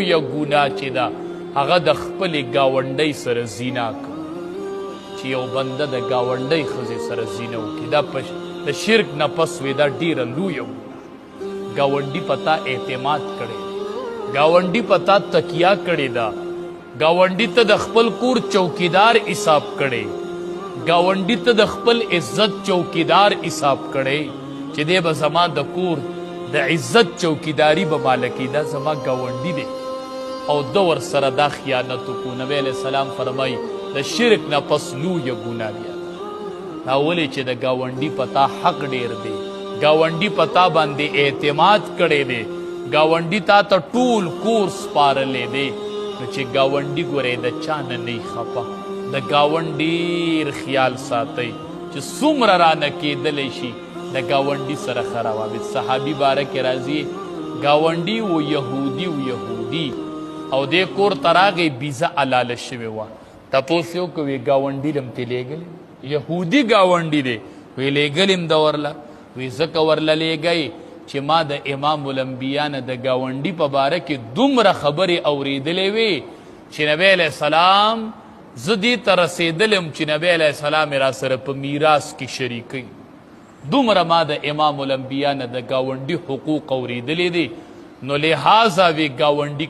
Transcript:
یا ګناه چې ده هغه د خپلې ګاونډۍ سره زینا کوي چې یو بنده د ګاونډۍ ښځې سره زینا وکړي دا د شرک نه پس وې دا ډېره لویه ګناه ګاونډي په تا اعتماد کړی دی ګاونډي په تا تکیه کړې ده ګاونډي ته د خپل کور چوکیدار حساب کړی ګاونډي ته د خپل عزت چوکیدار حساب کړی چې دی به زما د کور د عزت چوکیداری به ماله کړي دا زما ګاونډي دی او ده ورسره دا خیانت وکړو نبی علیه السلام فرمایي د شرک نه پس لویه ګناه بیا ده دا ولې چې د ګاونډي په تا حق ډېر دی ګاونډي په تا باندې اعتماد کړی دی ګاونډي تا ته ټول کور سپارلی دی نو چې ګاونډي ګورئ د چا نه نه خفه د ګاونډي ډېر خیال ساتئ چې څومره رانه کېدلی شي د ګاونډي سره ښه روابط صحابي باره کې راځي ګاونډي و یهودي او دې کور ته راغی بیزه حلاله شوې وه تپوس یې وکړو وی ګاونډي لم ترې لیږلی یهودي ګاونډي دی وی لیږلی م ده ورله وی ځکه ورله لیږئ چې ما د امام الانبیا نه د ګاونډي په باره کې دومره خبرې اورېدلې وې چې نبی علیه السلام زه دې ته رسېدلم چې نبی علیه السلام یې را سره په میراث کې شریکوي دومره ما د امام الانبیا نه د ګاونډي حقوق اورېدلې دي نو لحاظه وی ګاونډي